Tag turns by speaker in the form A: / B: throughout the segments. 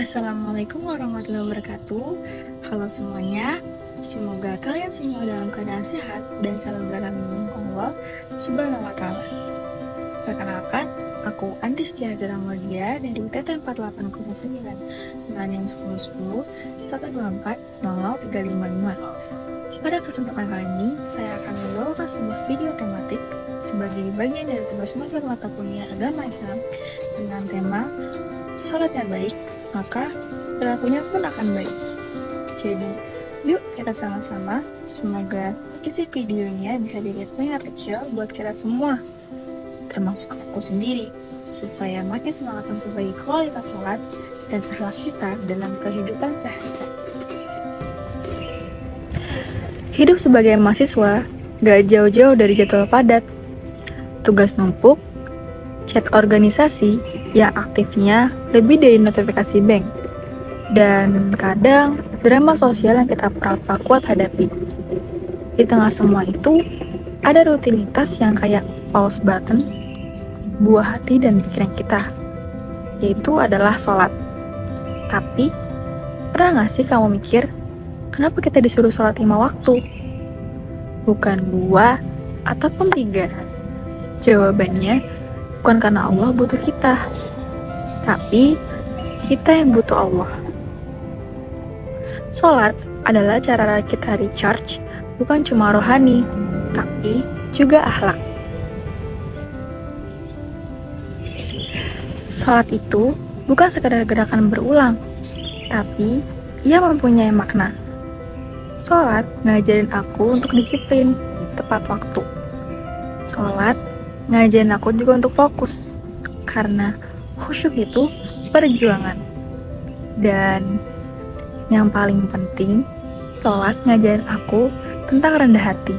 A: Assalamualaikum warahmatullahi wabarakatuh. Halo semuanya, semoga kalian semua dalam keadaan sehat dan selalu dalam lindungan Allah Subhanahu wa Ta'ala. Perkenalkan, aku Andi Setiaja Ramadia dari UTT 4809 dengan yang 1010 124 00355. Pada kesempatan kali ini, saya akan membawakan sebuah video tematik sebagai bagian dari tugas master mata kuliah agama Islam dengan tema Salat yang baik, maka perilakunya pun akan baik. Jadi, yuk kita sama-sama, semoga isi videonya bisa dilihat dengan kecil buat kita semua, termasuk aku sendiri, supaya makin semangat memperbaiki kualitas sholat dan akhlak kita dalam kehidupan sehari-hari. Hidup sebagai mahasiswa gak jauh-jauh dari jadwal padat, tugas numpuk, chat organisasi yang aktifnya lebih dari notifikasi bank, dan kadang drama sosial yang kita pura-pura kuat hadapi. Di tengah semua itu, ada rutinitas yang kayak pause button, buah hati dan pikiran kita, yaitu adalah sholat. Tapi, pernah gak sih kamu mikir, kenapa kita disuruh sholat 5 waktu? Bukan 2 ataupun 3. Jawabannya, bukan karena Allah butuh kita, tapi kita yang butuh Allah. Sholat adalah cara kita recharge, bukan cuma rohani, tapi juga akhlak. Sholat itu bukan sekadar gerakan berulang, tapi ia mempunyai makna. Sholat ngajarin aku untuk disiplin, tepat waktu. Sholat ngajarin aku juga untuk fokus, karena khusyuk itu perjuangan. Dan yang paling penting, sholat ngajarin aku tentang rendah hati,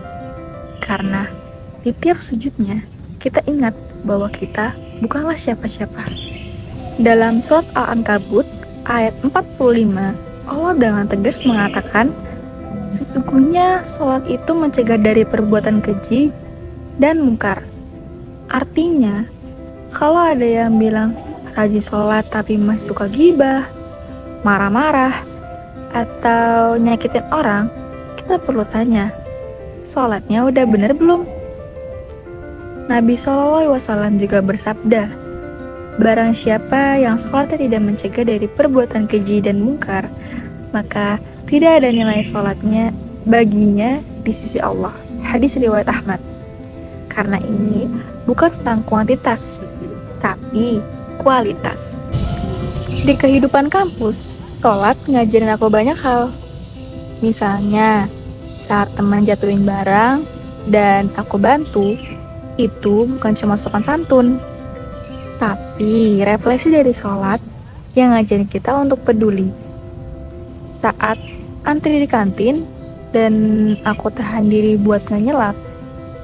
A: karena di tiap sujudnya kita ingat bahwa kita bukanlah siapa-siapa. Dalam surat Al-Ankabut ayat 45, Allah dengan tegas mengatakan, sesungguhnya sholat itu mencegah dari perbuatan keji dan mungkar. Artinya, kalau ada yang bilang rajin sholat tapi masih suka gibah, marah-marah, atau nyakitin orang, kita perlu tanya, sholatnya udah bener belum? Nabi SAW juga bersabda, barang siapa yang sholatnya tidak mencegah dari perbuatan keji dan mungkar, maka tidak ada nilai sholatnya baginya di sisi Allah. Hadis riwayat Ahmad. Karena ini bukan tentang kuantitas, tapi kualitas. Di kehidupan kampus, sholat ngajarin aku banyak hal. Misalnya, saat teman jatuhin barang dan aku bantu, itu bukan cuma sopan santun, tapi refleksi dari sholat yang ngajarin kita untuk peduli. Saat antri di kantin dan aku tahan diri buat gak nyelak,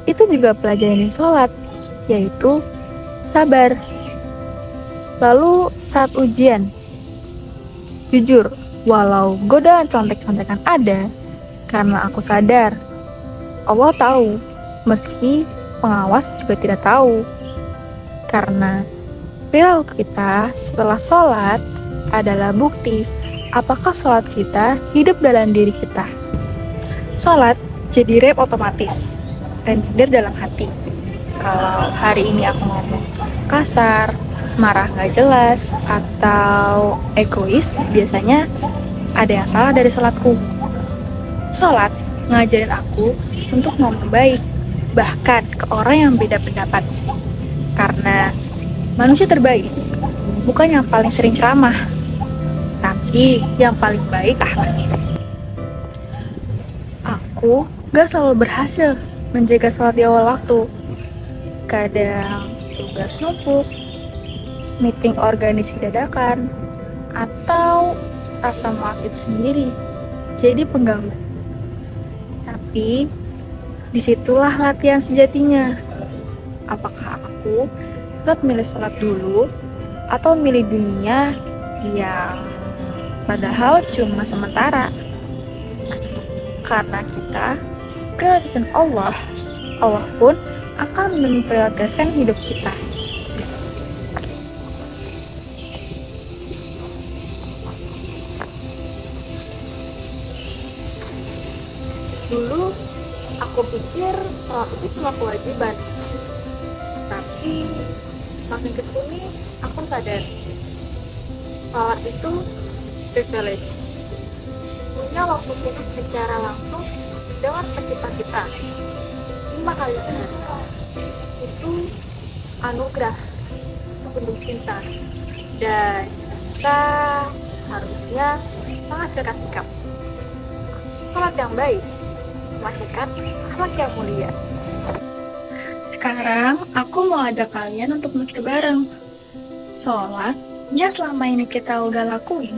A: itu juga pelajaran sholat, yaitu sabar. Lalu saat ujian, jujur, walau godaan contek-contekan ada, karena aku sadar Allah tahu, meski pengawas juga tidak tahu. Karena perilaku kita setelah sholat adalah bukti apakah sholat kita hidup dalam diri kita. Sholat jadi rap otomatis dan hadir dalam hati. Kalau hari ini aku ngomong kasar, marah gak jelas, atau egois, biasanya ada yang salah dari sholatku. Sholat ngajarin aku untuk ngomong baik, bahkan ke orang yang beda pendapat. Karena manusia terbaik bukan yang paling sering ceramah, tapi yang paling baik akhlaknya. Aku gak selalu berhasil menjaga sholat di awal waktu. Kadang tugas numpuk, meeting organisasi dadakan, atau rasa malas itu sendiri jadi pengganggu. Tapi disitulah latihan sejatinya. Apakah aku tetap milih sholat dulu atau milih dunia yang padahal cuma sementara? Karena kita prioritaskan Allah, Allah pun akan memprioritaskan hidup kita. Dulu aku pikir sholat itu cuma kewajiban, tapi makin kesini aku sadar sholat itu privilege. Punya waktu khusus secara langsung dengan pencipta kita 5 kali sehari. Itu anugerah penuh cinta, dan kita harusnya menghasilkan sikap sholat yang baik, melahirkan akhlak yang mulia. Sekarang aku mau ajak kalian untuk mikir bareng. Sholat yang selama ini kita udah lakuin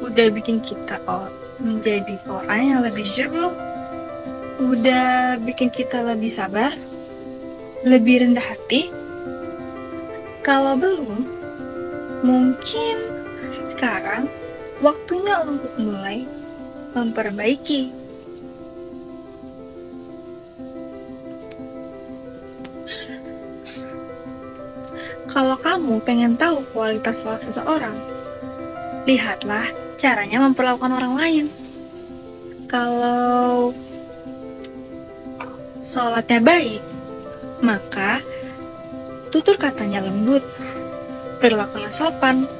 A: udah bikin kita menjadi orang yang lebih jujur, udah bikin kita lebih sabar, lebih rendah hati. Kalau belum, mungkin sekarang waktunya untuk mulai memperbaiki. Kalau kamu pengen tahu kualitas sholat seseorang, lihatlah caranya memperlakukan orang lain. Kalau sholatnya baik, maka tutur katanya lembut, perilakunya sopan,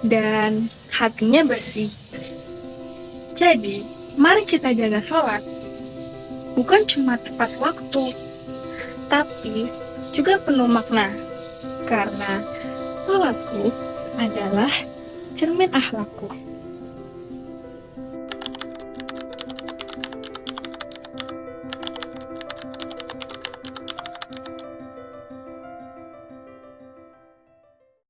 A: dan hatinya bersih. Jadi, mari kita jaga sholat, bukan cuma tepat waktu, tapi juga penuh makna. Karena sholatku adalah cermin akhlakku.